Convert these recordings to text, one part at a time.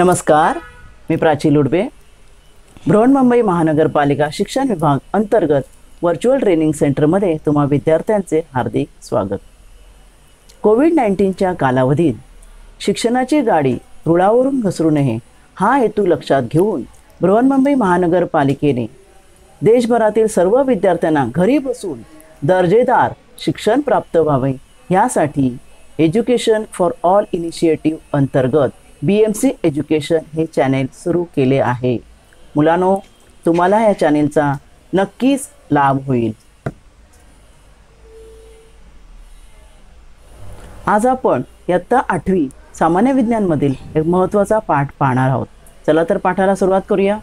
नमस्कार, मी प्राची लुडबे. बृहन्मुंबई महानगरपालिका शिक्षण विभाग अंतर्गत व्हर्च्युअल ट्रेनिंग सेंटरमध्ये तुम्हा विद्यार्थ्यांचे हार्दिक स्वागत. कोविड-19च्या कालावधीत शिक्षणाची गाडी रुळावरून घसरू नये हा हेतू लक्षात घेऊन बृहन्मुंबई महानगरपालिकेने देशभरातील सर्व विद्यार्थ्यांना घरी बसून दर्जेदार शिक्षण प्राप्त व्हावे यासाठी एज्युकेशन फॉर ऑल इनिशिएटिव्ह अंतर्गत BMC एज्युकेशन हे चॅनेल सुरू केले आहे. मुलांनो, तुम्हाला या चॅनेलचा नक्कीच लाभ होईल. आज आपण इयत्ता 8वी सामान्य विज्ञानमधील एक महत्त्वाचा पाठ पाहणार आहोत. चला तर पाठाला सुरुवात करूया.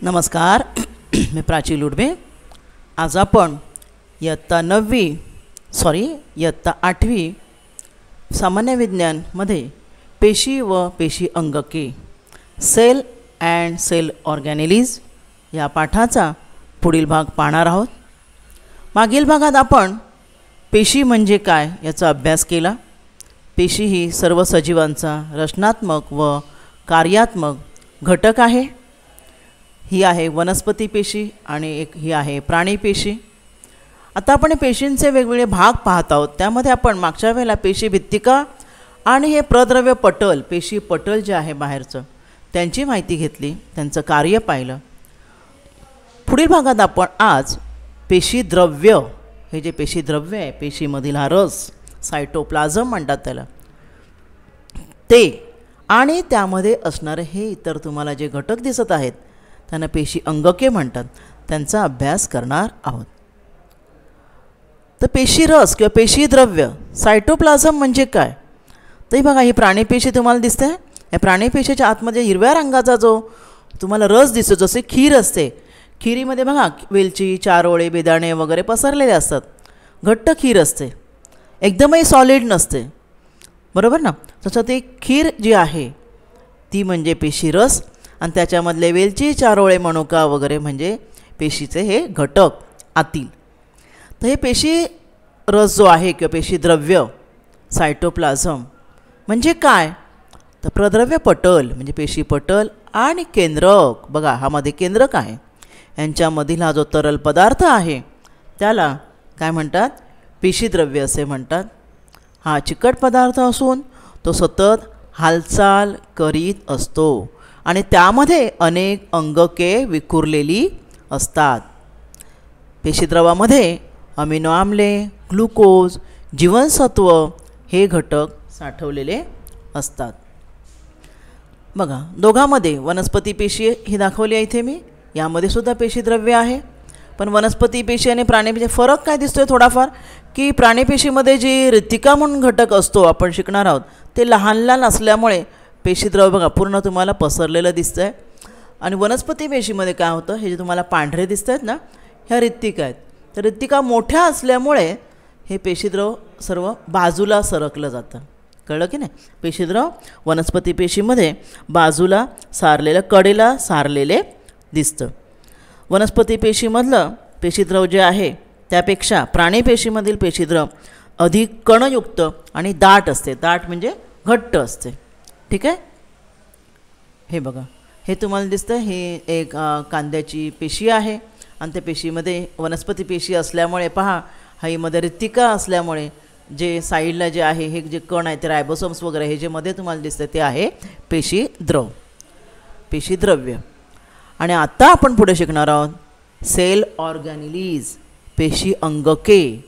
नमस्कार, मी प्राची लुडबे. आज आपण इयत्ता 8वी सामान्य विज्ञानमध्ये पेशी व पेशी अंगके सेल अँड सेल ऑर्गॅनिलीज या पाठाचा पुढील भाग पाहणार आहोत. मागील भागात आपण पेशी म्हणजे काय याचा अभ्यास केला. पेशी ही सर्व सजीवांचा रचनात्मक व कार्यात्मक घटक आहे. ही आहे वनस्पती पेशी आणि ही आहे प्राणी पेशी. आता आपण पेशींचे वेगवेगळे भाग पाहत आहोत. त्यामध्ये आपण मागच्या वेळेला पेशी भित्तिका आणि हे प्रद्रव्य पटल, पेशी पटल जे आहे बाहेरचं, त्यांची माहिती घेतली, त्यांचं कार्य पाहिलं. पुढील भागात आपण आज पेशीद्रव्य, हे जे पेशीद्रव्य आहे, पेशीमधील हा रस, सायटोप्लाझम म्हणतात त्याला, ते आणि त्यामध्ये असणारे हे इतर तुम्हाला जे घटक दिसत आहेत त्यांना पेशी अंगके म्हणतात, त्यांचा अभ्यास करणार आहोत. तर पेशीरस किंवा पेशीद्रव्य सायटोप्लाझम म्हणजे काय? तर ही बघा, ही प्राणीपेशी तुम्हाला दिसते. या प्राणीपेशीच्या आतमध्ये हिरव्या रंगाचा जो तुम्हाला रस दिसतो, जसे खीर असते, खिरीमध्ये बघा वेलची, चारोळे, बेदाणे वगैरे पसरलेले असतात. घट्ट खीर असते, एकदमही सॉलिड नसते, बरोबर ना. तसं ते खीर जी आहे ती म्हणजे पेशीरस आणि त्याच्यामधले वेलची, चारोळे, मनुका वगैरे म्हणजे पेशीचे हे घटक आतील. तर हे पेशी रस जो आहे किंवा पेशीद्रव्य सायटोप्लाझम म्हणजे काय? तर प्रद्रव्य पटल म्हणजे पेशी पटल आणि केंद्रक, बघा हा मध्ये केंद्रक आहे, यांच्यामधील हा जो तरल पदार्थ आहे त्याला काय म्हणतात? पेशीद्रव्य असे म्हणतात. हा चिकट पदार्थ असून तो सतत हालचाल करीत असतो आणि त्यामध्ये अनेक अंगके विखुरलेली असतात. पेशीद्रवामध्ये अमिनो आम्ले, ग्लुकोज, जीवनसत्व हे घटक साठवलेले असतात. बघा, दोघांमध्ये वनस्पती पेशी ही दाखवली आहे इथे मी, यामध्ये सुद्धा पेशीद्रव्य आहे. पण वनस्पती पेशी आणि प्राणीपेशी फरक काय दिसतोय थोडाफार, की प्राणीपेशीमध्ये जी रितिका म्हणून घटक असतो आपण शिकणार आहोत, ते लहान लहान असल्यामुळे पेशीद्रव्य बघा पूर्ण तुम्हाला पसरलेलं दिसतं आहे. आणि वनस्पती पेशीमध्ये काय होतं, हे जे तुम्हाला पांढरे दिसत आहेत ना, ह्या रितिका आहेत. तर रितिका मोठ्या असल्यामुळे हे पेशीद्रव सर्व बाजूला सरकलं जातं. कळलं की नाही? पेशीद्रव वनस्पती पेशीमध्ये बाजूला सारलेलं, कडेला सारलेले दिसतं. वनस्पती पेशीमधलं पेशीद्रव जे आहे त्यापेक्षा प्राणीपेशीमधील पेशीद्रव अधिक कणयुक्त आणि दाट असते. दाट म्हणजे घट्ट असते. ठीक आहे. हे बघा, हे तुम्हाला दिसतं, हे एक कांद्याची पेशी आहे आणि त्या पेशीमध्ये वनस्पती पेशी असल्यामुळे पहा, हाईमध्ये रितिका असल्यामुळे जे साईडला जे आहे हे जे कण आहे ते रायबोसोम्स वगैरे, हे जे मध्ये तुम्हाला दिसतं ते आहे पेशीद्रव्य. आणि आता आपण पुढे शिकणार आहोत सेल ऑर्गॅनिलीज, पेशी अंगके.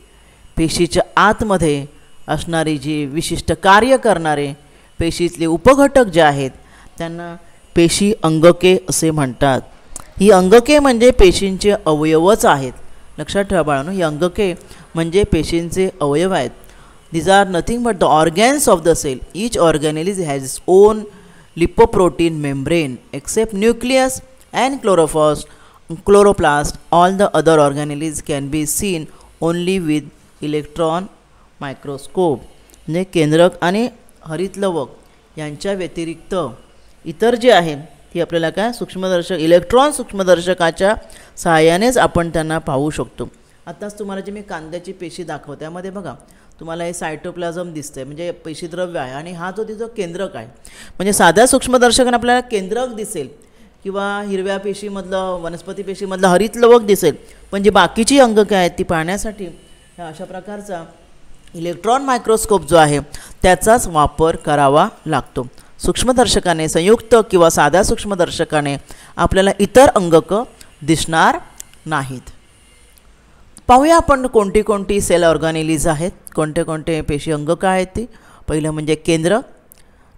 पेशीच्या आतमध्ये असणारी जी विशिष्ट कार्य करणारे पेशीतले उपघटक जे आहेत त्यांना पेशी अंगके असे म्हणतात. ही अंगके म्हणजे पेशींचे अवयवच आहेत. लक्षात ठेवा बाळांनो, ही अंगके म्हणजे पेशींचे अवयव आहेत. These are nothing but the organs of the cell. Each organelles has its own lipoprotein membrane except nucleus and chloroplast. All the other organelles can be seen only with electron microscope. म्हणजे केंद्रक आणि हरितलवक यांच्या व्यतिरिक्त इतर जे आहेत ती आपल्याला काय सूक्ष्मदर्शक, इलेक्ट्रॉन सूक्ष्मदर्शकाच्या सहाय्यानेच आपण त्यांना पाहू शकतो. आताच तुम्हाला जे मी कांद्याची पेशी दाखवते त्यामध्ये बघा तुम्हाला हे सायटोप्लाझम दिसतंय, म्हणजे पेशीद्रव्य आहे, आणि हा जो तिचा केंद्रक आहे. म्हणजे साध्या सूक्ष्मदर्शकाने आपल्याला केंद्रक दिसेल किंवा हिरव्या पेशीमधलं वनस्पती पेशीमधलं हरित लवक दिसेल, पण जी बाकीची अंग काय आहेत ती पाहण्यासाठी ह्या अशा प्रकारचा इलेक्ट्रॉन मायक्रोस्कोप जो आहे त्याचाच वापर करावा लागतो. सूक्ष्मदर्शकाने, संयुक्त किंवा साध्या सूक्ष्मदर्शकाने आपल्याला इतर अंगक दिसणार नाहीत. पाहूया आपण कोणती कोणती सेल ऑर्गॅनेलिज आहेत, कोणते कोणते पेशी अंगक आहेत ती. पहिलं म्हणजे केंद्र,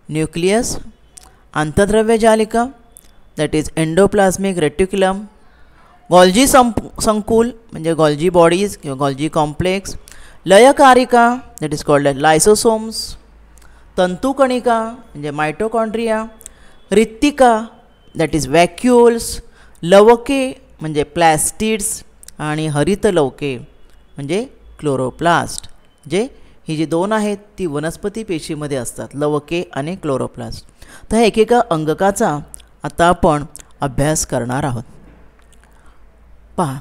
न्यूक्लियस, आंतरद्रव्य जालिका that is endoplasmic reticulum, Golgi संकुल म्हणजे गॉल्जी बॉडीज किंवा गॉल्जी कॉम्प्लेक्स, लयकारिका दॅट इज कॉल्ड लायसोसोम्स, तंतुकणिका म्हणजे मायटोकॉन्ड्रिया, रित्तिका दॅट इज वॅक्युल्स, लवके म्हणजे प्लॅस्टिड्स, आणि हरितलवके म्हणजे क्लोरोप्लास्ट. जे ही जी दोन आहेत ती वनस्पती पेशीमध्ये असतात, लवके आणि क्लोरोप्लास्ट. तर ह्या एकेका अंगकाचा आता आपण अभ्यास करणार आहोत. पहा,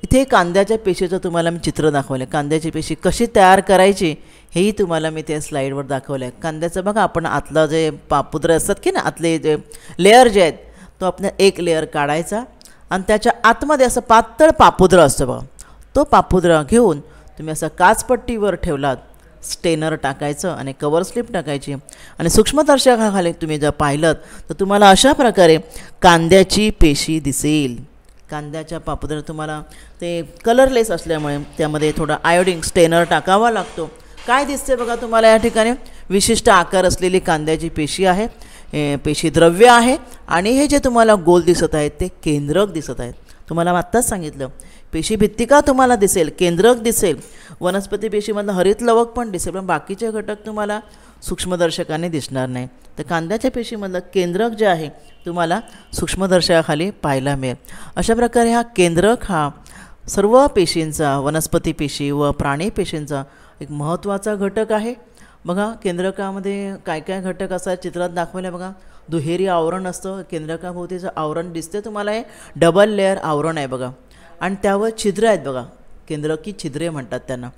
इथे कांद्याच्या पेशीचं तुम्हाला मी चित्र दाखवलं. कांद्याची पेशी कशी तयार करायची हेही तुम्हाला मी त्या स्लाईडवर दाखवलं आहे. कांद्याचं बघा, आपण आतलं जे पापुद्र असतात की ना, आतले जे लेअर जे आहेत तो आपण एक लेअर काढायचा आणि त्याच्या आतमध्ये असं पातळ पापुद्र असतं बघा. तो पापुद्रा घेऊन तुम्ही असं काचपट्टीवर ठेवलात, स्टेनर टाकायचं आणि कवर स्लिप टाकायची आणि सूक्ष्मदर्शकाखाली तुम्ही जर पाहिलं तर तुम्हाला अशा प्रकारे कांद्याची पेशी दिसेल. कांद्याच्या पापुद्रा तुम्हाला ते कलरलेस असल्यामुळे त्यामध्ये थोडा आयोडीन स्टेनर टाकावा लागतो. काय दिसते बघा तुम्हाला या ठिकाणी, विशिष्ट आकार असलेली कांद्याची पेशी आहे, पेशी द्रव्य आहे, आणि हे जे तुम्हाला गोल दिसत आहेत ते केंद्रक दिसत आहेत. तुम्हाला आत्ताच सांगितलं, पेशी भित्तिका तुम्हाला दिसेल, केंद्रक दिसेल, वनस्पती पेशीमधलं हरित लवक पण दिसेल, पण बाकीचे घटक तुम्हाला सूक्ष्मदर्शकाने दिसणार नाही. तर कांद्याच्या पेशीमधलं केंद्रक जे आहे तुम्हाला सूक्ष्मदर्शकाखाली पाहायला मिळेल. अशा प्रकारे हा केंद्रक हा सर्व पेशींचा, वनस्पती पेशी व प्राणी पेशींचा एक महत्त्वाचा घटक आहे. बघा, केंद्रकामध्ये काय काय घटक असतात चित्रात दाखवले बघा. दुहेरी आवरण असतं, केंद्रकाभोवतीचं आवरण दिसते तुम्हाला, हे डबल लेअर आवरण आहे बघा, आणि त्यावर छिद्रे आहेत बघा, केंद्रकी छिद्रे म्हणतात त्यांना.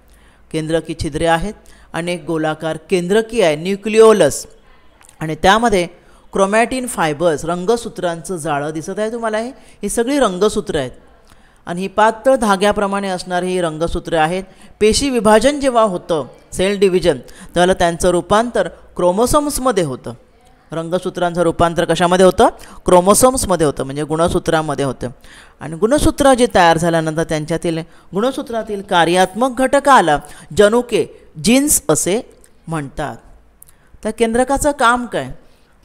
केंद्रकी छिद्रे आहेत आणि एक गोलाकार केंद्रकी आहे, न्यूक्लिओलस, आणि त्यामध्ये क्रोमॅटिन फायबर्स, रंगसूत्रांचं जाळं दिसत आहे तुम्हाला. ही सगळी रंगसूत्रं आहेत आणि ही पातळ धाग्याप्रमाणे असणारी ही रंगसूत्रे आहेत. पेशी विभाजन जेव्हा होतं, सेल डिव्हिजन, त्याला त्यांचं रूपांतर क्रोमोसोम्समध्ये होतं. रंगसूत्रांचं रूपांतर कशामध्ये होतं? क्रोमोसोम्समध्ये होतं, म्हणजे गुणसूत्रामध्ये होतं. आणि गुणसूत्र जे तयार झाल्यानंतर त्यांच्यातील गुणसूत्रातील कार्यात्मक घटकाला जनुके, जीन्स असे म्हणतात. त्या केंद्रकाचं काम काय?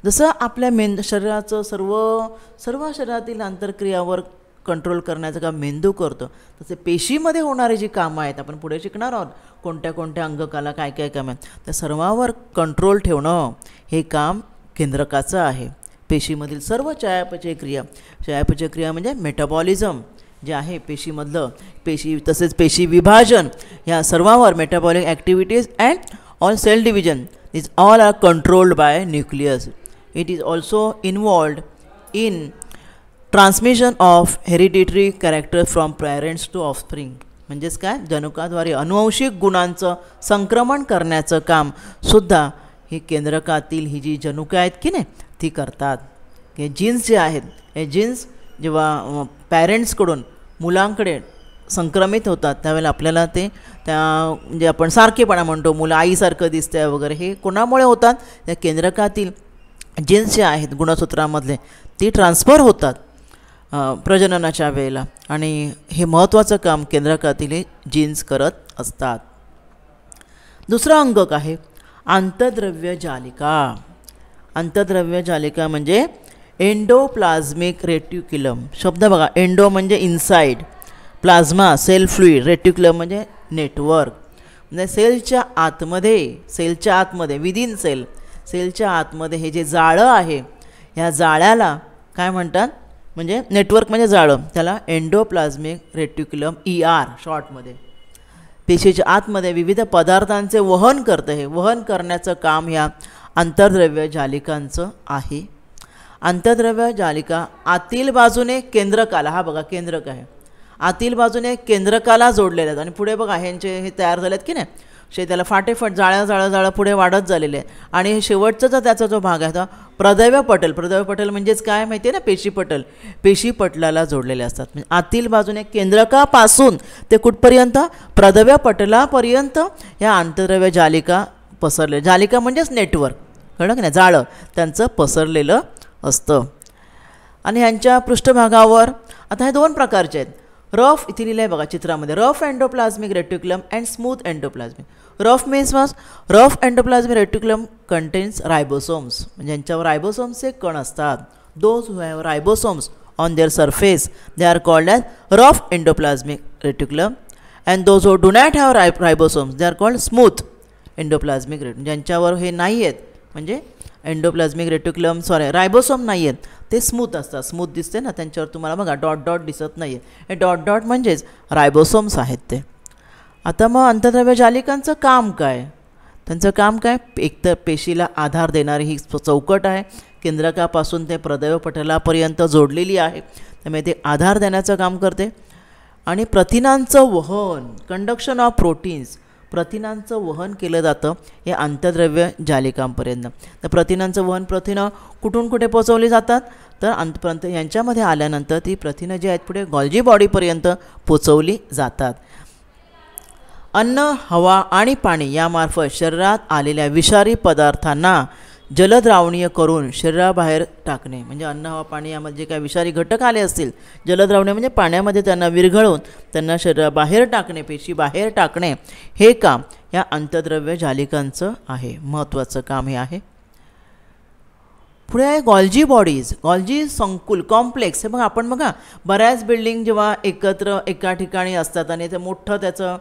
जसं आपल्या शरीराचं सर्व शरीरातील आंतरक्रियावर कंट्रोल करण्याचं काम मेंदू करतो, तसे पेशीमध्ये होणारी जी कामं आहेत आपण पुढे शिकणार आहोत. कोणत्या कोणत्या अंगकाला काय काय काम आहेत त्या सर्वावर कंट्रोल ठेवणं हे काम केंद्रकाचं आहे. पेशीमधील सर्व चयापचय क्रिया म्हणजे मेटाबॉलिझम जे आहे पेशीमधलं, तसेच पेशी विभाजन, ह्या सर्वावर metabolic activities and all cell division is all are controlled by nucleus. It is also involved in transmission of hereditary character from parents to offspring. म्हणजेच काय, जनुकाद्वारे अनुवंशिक गुणांचं संक्रमण करण्याचं काम सुद्धा ही केंद्रकातील ही जी जनुकं आहेत की नाही ती करतात. हे जीन्स जे आहेत, हे जीन्स जेव्हा पॅरेंट्सकडून मुलांकडे संक्रमित होतात त्यावेळेला आपल्याला ते म्हणजे आपण सारखेपणा म्हणतो, मुलं आईसारखं दिसतं वगैरे, हे कोणामुळे होतात? त्या केंद्रकातील जीन्स जे आहेत गुणसूत्रामधले ती ट्रान्सफर होतात प्रजननाच्या वेळेला, आणि हे महत्त्वाचं काम केंद्रकातील जीन्स करत असतात. दुसरं अंगक आहे आंतरद्रव्य जालिका. आंतरद्रव्य जालिका म्हणजे एंडोप्लाझ्मिक रेटिक्युलम. शब्द बघा, एंडो म्हणजे inside, plasma cell fluid, reticulum म्हणजे नेटवर्क. म्हणजे सेलच्या आतमध्ये विदिन सेलच्या आतमध्ये हे जे जाळं आहे, ह्या जाळ्याला काय म्हणतात? म्हणजे नेटवर्क म्हणजे जाळं, त्याला एंडोप्लाझ्मिक रेटिक्युलम ER शॉर्टमध्ये. पेशीच्या आतमध्ये विविध पदार्थांचे वहन करतं. हे वहन करण्याचं काम ह्या आंतरद्रव्य जालिकांचं आहे. आंतरद्रव्य जालिका आतील बाजूने केंद्रकाला, हा बघा केंद्रक आहे, आतील बाजूने केंद्रकाला जोडलेले आहेत आणि पुढे बघा ह्यांचे हे तयार झालेत की नाही, त्याला फाटेफट जाळ्या पुढे वाढत झालेले आहे. आणि शेवटचा जो त्याचा जो भाग आहे तो प्रदैव पटल म्हणजेच काय माहिती आहे ना, पेशीपटलाला जोडलेले असतात. म्हणजे आतील बाजूने केंद्रकापासून ते कुठपर्यंत प्रदैव पटलापर्यंत या अंतर्द्रव्य जालिका पसरले. जालिका म्हणजेच नेटवर्क, कळलं की नाही, जाळं त्यांचं पसरलेलं असतं. आणि ह्यांच्या पृष्ठभागावर आता हे दोन प्रकारचे आहेत. रफ इथे लिहिलं आहे बघा चित्रामध्ये, rough endoplasmic reticulum and smooth endoplasmic. Rough means was rough endoplasmic reticulum contains ribosomes, म्हणजे यांच्यावर रायबोसोम्सचे कण असतात. Those who have ribosomes on their surface they are called as rough endoplasmic reticulum and those who do not have ribosomes they are called smooth endoplasmic reticulum. ज्यांच्यावर हे नाही आहेत म्हणजे एंडोप्लाझ्मिक रेटिक्युलम रायबोसोम नाही आहेत ते स्मूथ असतात. स्मूथ दिसते ना त्यांच्यावर तुम्हाला बघा डॉट दिसत नाही आहे, हे डॉट म्हणजेच रायबोसोम्स आहेत ते. आता मग अंतर्द्रव्य जालिकांचं काम काय, त्यांचं काम काय, एकतर पेशीला आधार देणारी ही चौकट आहे, केंद्रकापासून ते प्रदैव पटलापर्यंत जोडलेली आहे, त्यामुळे ते आधार देण्याचं काम करते. आणि प्रथिनांचं वहन, कंडक्शन ऑफ प्रोटीन्स, प्रथिनांचं वहन केलं जातं हे अंतर्द्रव्य जालिकांपर्यंत. तर प्रथिनांचं वहन, प्रथिनं कुठून कुठे पोचवली जातात, तर यांच्यामध्ये आल्यानंतर ती प्रथिनं जी आहेत पुढे गॉल्जी बॉडीपर्यंत पोचवली जातात. अन्न, हवा आणि पाणी यामार्फत शरीरात आलेल्या विषारी पदार्थांना जलद्रावणीय करून शरीराबाहेर टाकणे. म्हणजे अन्न, हवा, पाणी यामध्ये जे काही विषारी घटक आले असतील, जलद्रावणीय म्हणजे पाण्यामध्ये त्यांना विरघळून त्यांना शरीराबाहेर टाकणे, पेशी बाहेर टाकणे, हे काम या अंतर्द्रव्य जालिकांचं आहे. महत्त्वाचं काम हे आहे. पुढे आहे गॉल्जी बॉडीज, गॉल्जी संकुल, कॉम्प्लेक्स. हे बघा आपण बघा बऱ्याच बिल्डिंग जेव्हा एकत्र एका ठिकाणी असतात आणि ते मोठं त्याचं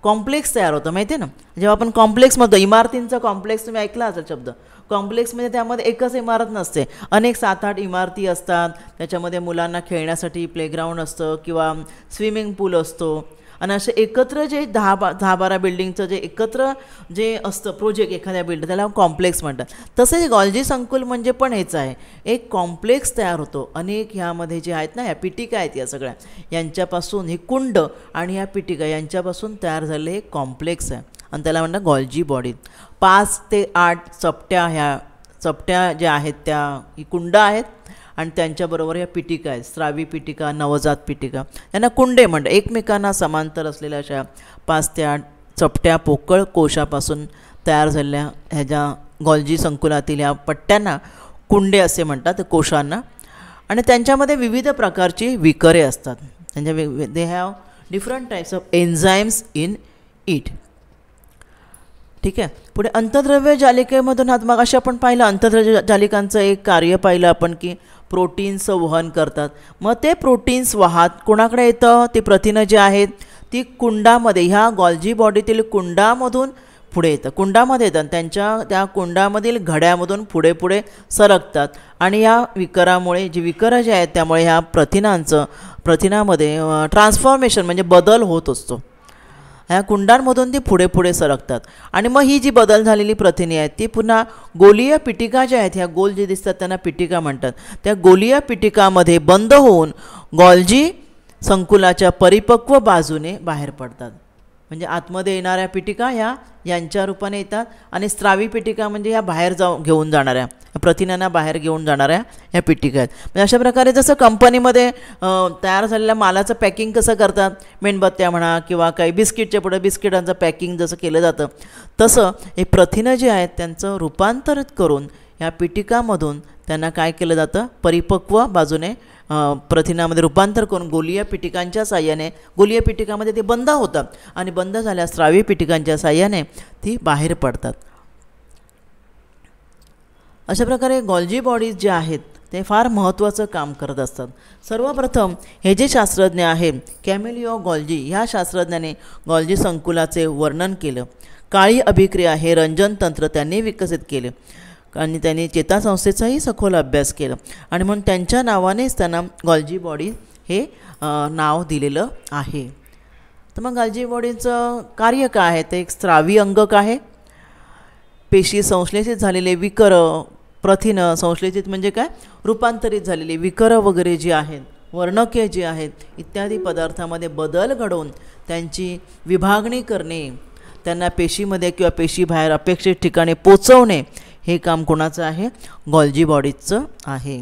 कॉम्प्लेक्स तयार होतं माहिती आहे ना. जेव्हा आपण कॉम्प्लेक्समध्ये, इमारतींचा कॉम्प्लेक्स तुम्ही ऐकला असेल शब्द, कॉम्प्लेक्स म्हणजे त्यामध्ये एकच इमारत नसते, अनेक 7-8 इमारती असतात. त्याच्यामध्ये मुलांना खेळण्यासाठी प्लेग्राऊंड असतं किंवा स्विमिंग पूल असतो. आणि असे एकत्र जे 10-12 बिल्डिंगचं जे एकत्र जे असतं प्रोजेक्ट एखाद्या बिल्डिंग, त्याला कॉम्प्लेक्स म्हणतात. तसेच गॉल्जी संकुल म्हणजे पण हेच आहे, एक कॉम्प्लेक्स तयार होतो. अनेक ह्यामध्ये जे आहेत ना, ह्या पिटिका आहेत या सगळ्या, यांच्यापासून ही कुंड आणि ह्या पिटिका यांच्यापासून तयार झालेलं हे कॉम्प्लेक्स आहे आणि त्याला म्हणतात गॉल्जी बॉडी. 5 ते 8 चपट्या, ह्या चपट्या ज्या आहेत त्या ही कुंड आहेत आणि त्यांच्याबरोबर ह्या पिटिका आहेत, स्रावी पिटिका, नवजात पिटिका, यांना कुंडे म्हणतात. एकमेकांना समांतर असलेल्या अशा 5 ते 8 चपट्या पोकळ कोशापासून तयार झालेल्या ह्या ज्या गॉल्जी संकुलातील ह्या पट्ट्यांना कुंडे असे म्हणतात, कोशांना. आणि त्यांच्यामध्ये विविध प्रकारची विकरे असतात. त्यांच्या they have different types of enzymes in it. ठीक आहे. पुढे अंतर्द्रव्य जालिकेमधून मग असे आपण पाहिलं अंतर्द्रव्य जालिकांचं एक कार्य पाहिलं आपण की प्रोटीन्सचं वहन करतात. मग ते प्रोटीन्स वाहत कोणाकडे येतं, ते प्रथिनं जे आहेत ती कुंडामध्ये, ह्या गॉल्जी बॉडीतील कुंडामधून पुढे येतं, कुंडामध्ये येतात, त्या कुंडामधील घड्यामधून पुढे पुढे सरकतात. आणि या विकरामुळे, जी विकरं जे आहेत त्यामुळे ह्या प्रथिनामध्ये ट्रान्सफॉर्मेशन म्हणजे बदल होत असतो. ह्या कुंडांमधून ती पुढे पुढे सरकतात. आणि मग ही जी बदल झालेली प्रथिने आहेत ती पुन्हा गोलीय पिटिका ज्या आहेत, ह्या गोल जे दिसतात त्यांना पिटिका म्हणतात, त्या गोलीय पिटिकामध्ये बंद होऊन गॉल्जी संकुलाच्या परिपक्व बाजूने बाहेर पडतात. म्हणजे आतमध्ये येणाऱ्या पिटिका यांच्या रूपाने येतात आणि स्रावी पिटिका म्हणजे ह्या बाहेर घेऊन जाणाऱ्या प्रथिनांना बाहेर घेऊन जाणाऱ्या ह्या पिटिका आहेत. म्हणजे अशा प्रकारे जसं कंपनीमध्ये तयार झालेल्या मालाचं पॅकिंग कसं करतात, मेणबत्त्या म्हणा किंवा काही बिस्किटच्या पुढे बिस्किटांचं पॅकिंग जसं केलं जातं, तसं हे प्रथिनं जे आहेत त्यांचं रूपांतरित करून ह्या पिटिकामधून त्यांना काय केलं जातं, परिपक्व बाजूने प्रथिनामध्ये रूपांतर करून गोलीय पिटिकांच्या साह्याने, गोलीय पिटिकामध्ये ते बंद होतात आणि बंद झाल्या स्रावी पिटिकांच्या साह्याने ती बाहेर पडतात. अशा प्रकारे गॉल्जी बॉडीज जे आहेत ते फार महत्त्वाचं काम करत असतात. सर्वप्रथम हे जे शास्त्रज्ञ आहेत कॅमिलिओ गॉल्जी, ह्या शास्त्रज्ञाने गॉल्जी संकुलाचे वर्णन केलं. काळी अभिक्रिया हे रंजन तंत्र त्यांनी विकसित केले आणि त्यांनी चेतासंस्थेचाही सखोल अभ्यास केला आणि म्हणून त्यांच्या नावानेच त्यांना गॉल्जी बॉडी हे नाव दिलेलं आहे. तर मग गॉल्जी बॉडीचं कार्य काय आहे, ते एक स्रावी अंगक आहे. पेशी संश्लेषित झालेले विकर, प्रथिनं संश्लेषित म्हणजे काय, रूपांतरित झालेली विकर वगैरे जी आहेत वर्णके जी आहेत इत्यादी पदार्थामध्ये बदल घडवून त्यांची विभागणी करणे, त्यांना पेशीमध्ये किंवा पेशीबाहेर अपेक्षित ठिकाणी पोचवणे, हे काम कोणाचं आहे? गॉल्जी बॉडीजचं आहे.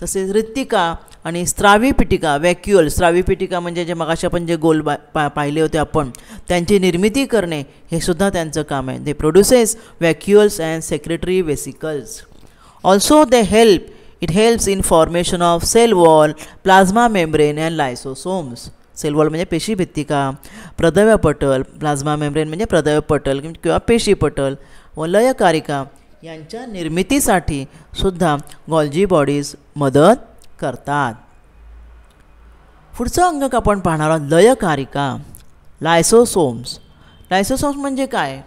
तसेच रित्तिका आणि स्रावीपिटिका व्हॅक्युअल, स्रावीपिटिका म्हणजे जे मगाशी आपण जे गोल पाहिले होते आपण, त्यांची निर्मिती करणे हे सुद्धा त्यांचं काम आहे. They produces vacuoles and secretory vesicles. Also they it helps in formation of cell wall, plasma membrane and lysosomes. Cell wall म्हणजे पेशीभित्तिका, प्रदव्यपटल, प्लाझ्मा मेम्ब्रेन म्हणजे प्रदव्यपटल किंवा पेशीपटल व लयकारिका यांच्या निर्मितीसाठी सुद्धा गॉल्जी बॉडीज मदत करतात. पुढचं अंगक आपण पाहणार आहोत लयकारिका, लायसोसोम्स. लायसोसोम्स म्हणजे काय?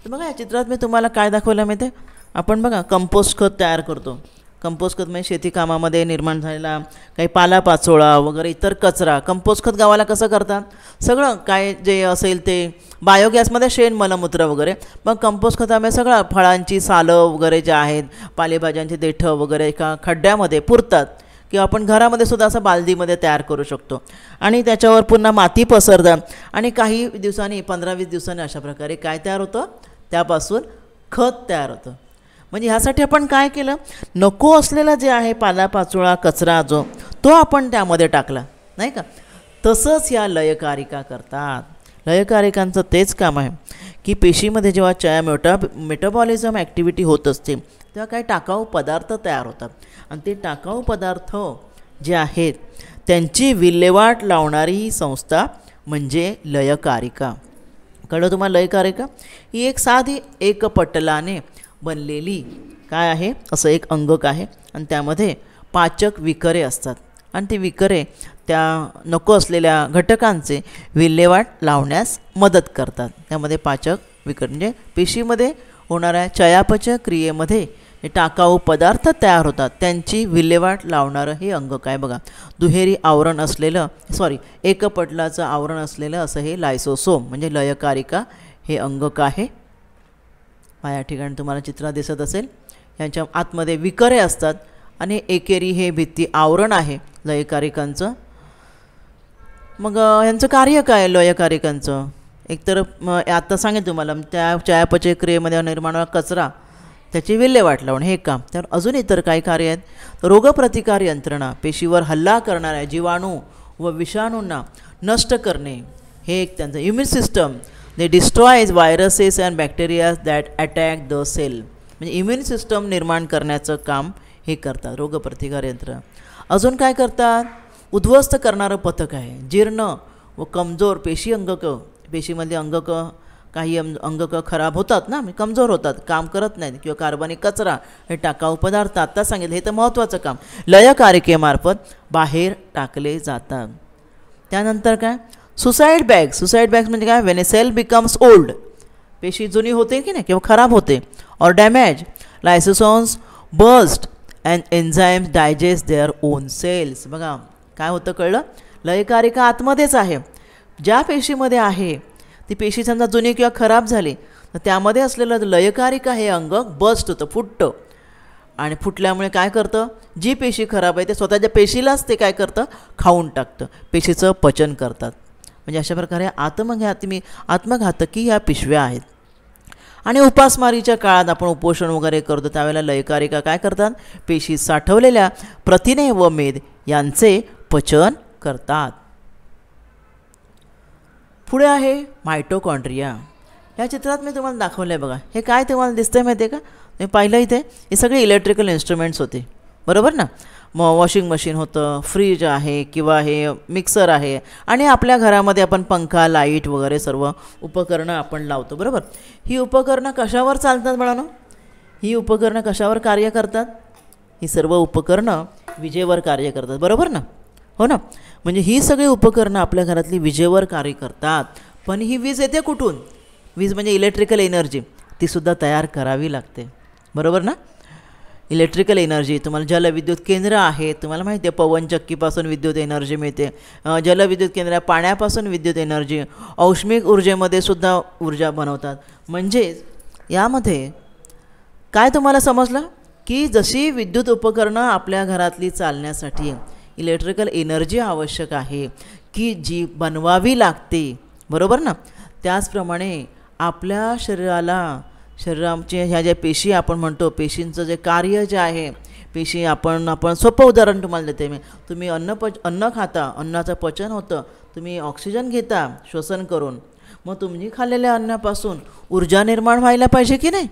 तर बघा या चित्रात मी तुम्हाला काय दाखवलं माहिती आहे? आपण बघा कंपोस्ट खत तयार करतो. कंपोस्ट खत म्हणजे शेती कामामध्ये निर्माण झालेला काही पालापाचोळा वगैरे इतर कचरा. कंपोस्ट खत गावाला कसं करतात? सगळं काय जे असेल ते बायोगॅसमध्ये शेण, मलमूत्र वगैरे. मग कंपोस्ट खतामध्ये सगळं फळांची सालं वगैरे जे आहेत, पालेभाज्यांची देठं वगैरे एका खड्ड्यामध्ये पुरतात किंवा आपण घरामध्ये सुद्धा असं बालदीमध्ये तयार करू शकतो आणि त्याच्यावर पुन्हा माती पसरतात आणि काही दिवसांनी 15-20 दिवसांनी अशा प्रकारे काय तयार होतं? त्यापासून खत तयार होतं. म्हणजे ह्यासाठी आपण काय केलं? नको असलेला जे आहे पालापाचोळा कचरा जो तो आपण त्यामध्ये टाकला, नाही का? तसंच या लयकारिका करतात. लयकारिकांचं तेच काम आहे की पेशीमध्ये जेव्हा मेटाबॉलिझम ॲक्टिव्हिटी होत असते तेव्हा काही टाकाऊ पदार्थ तयार होतात आणि ते टाकाऊ पदार्थ जे आहेत त्यांची विल्हेवाट लावणारी ही संस्था म्हणजे लयकारिका. कळलं तुम्हाला? लयकारिका ही एक साधी एकपटलाने बनलेली काय आहे असं एक अंगक आहे आणि त्यामध्ये पाचक विकरे असतात आणि ती विकरे त्या नको असलेल्या घटकांचे विल्हेवाट लावण्यास मदत करतात. त्यामध्ये पाचक विकर म्हणजे पेशीमध्ये होणाऱ्या चयापचय क्रियेमध्ये टाकाऊ पदार्थ तयार होतात त्यांची विल्हेवाट लावणारं हे अंगक आहे. बघा दुहेरी आवरण असलेलं एकपटलाचं आवरण असलेलं असं हे लायसोसोम म्हणजे लयकारिका हे अंगक आहे. या ठिकाणी तुम्हाला चित्र दिसत असेल. यांच्या आतमध्ये विकरे असतात आणि एकेरी हे भित्ती आवरण आहे लयकारिकांचं. मग यांचं कार्य काय लयकारिकांचं? एकतर आता सांगेन तुम्हाला त्या चयापचय क्रियेमध्ये निर्माण होणारा कचरा त्याची विल्हेवाट लावणे हे काम. तर अजून इतर काही कार्य आहेत. रोगप्रतिकार यंत्रणा, पेशीवर हल्ला करणाऱ्या जीवाणू व विषाणूंना नष्ट करणे हे एक त्यांचं. Immune system, they destroys viruses and bacteria that attack the cell म्हणजे इम्युन सिस्टम निर्माण करण्याचं काम हे करतात रोगप्रतिकार यंत्रणा. अजून काय करतात? उद्ध्वस्त करणारं पथक आहे. जीर्ण व कमजोर पेशी अंगक, पेशीमधली अंगक काही अंगक खराब होतात ना, कमजोर होतात, काम करत नाहीत किंवा कार्बनिक कचरा हे टाकाऊ पदार्थ आत्ता सांगितलं हे तर महत्त्वाचं काम लयकारिकेमार्फत बाहेर टाकले जातात. त्यानंतर काय? सुसाईड बॅग्स म्हणजे काय? When a cell becomes old, पेशी जुनी होते की नाही किंवा खराब होते, और damage, lysosomes burst and enzymes digest their own cells. बघा काय होतं कळलं? लयकारिका आतमध्येच आहे. ज्या पेशीमध्ये आहे ती पेशी समजा जुनी किंवा खराब झाली तर त्यामध्ये असलेलं लयकारिका हे अंगक बस्ट होतं, फुटतं आणि फुटल्यामुळे काय करतं? जी पेशी खराब आहे ते स्वतःच्या पेशीलाच ते काय करतं? खाऊन टाकतं, पेशीचं पचन करतात. म्हणजे अशा प्रकारे आत्मघातकी ह्या पिशव्या आहेत. आणि उपासमारीच्या काळात आपण उपोषण वगैरे करतो त्यावेळेला लयकारिका काय करतात? पेशी साठवलेल्या प्रथिने व मेद यांचे पचन करतात. पुढे आहे मायटोकॉन्ड्रिया. या चित्रात मी तुम्हाला दाखवलं आहे बघा. हे काय तुम्हाला दिसतंय माहिती आहे का? मी पाहिलं इथे हे सगळे इलेक्ट्रिकल इन्स्ट्रुमेंट्स होते, बरोबर ना? मग वॉशिंग मशीन होतं, फ्रीज आहे किंवा हे मिक्सर आहे आणि आपल्या घरामध्ये आपण पंखा, लाईट वगैरे सर्व उपकरणं आपण लावतो, बरोबर? ही उपकरणं कशावर चालतात बाळांनो? ही उपकरणं कशावर कार्य करतात? ही सर्व उपकरणं विजेवर कार्य करतात, बरोबर ना? हो ना? म्हणजे ही सगळी उपकरणं आपल्या घरातली विजेवर कार्य करतात. पण ही वीज येते कुठून? वीज म्हणजे इलेक्ट्रिकल एनर्जी, तीसुद्धा तयार करावी लागते, बरोबर ना? इलेक्ट्रिकल एनर्जी तुम्हाला जलविद्युत केंद्र आहे, तुम्हाला माहिती आहे पवनचक्कीपासून विद्युत एनर्जी मिळते, जलविद्युत केंद्र पाण्यापासून विद्युत एनर्जी, औष्णिक ऊर्जेमध्ये सुद्धा ऊर्जा बनवतात. म्हणजेच यामध्ये काय तुम्हाला समजलं की जशी विद्युत उपकरणं आपल्या घरातली चालण्यासाठी इलेक्ट्रिकल एनर्जी आवश्यक आहे की जी बनवावी लागते, बरोबर ना. त्याचप्रमाणे आपल्या शरीराचे ह्या ज्या पेशी आपण म्हणतो, पेशींचं जे कार्य जे आहे, पेशी आपण सोपं उदाहरण तुम्हाला देते मी. तुम्ही अन्न खाता, अन्नाचं पचन होतं, तुम्ही ऑक्सिजन घेता श्वसन करून, मग तुम्ही खाल्लेल्या अन्नापासून ऊर्जा निर्माण व्हायला पाहिजे की नाही.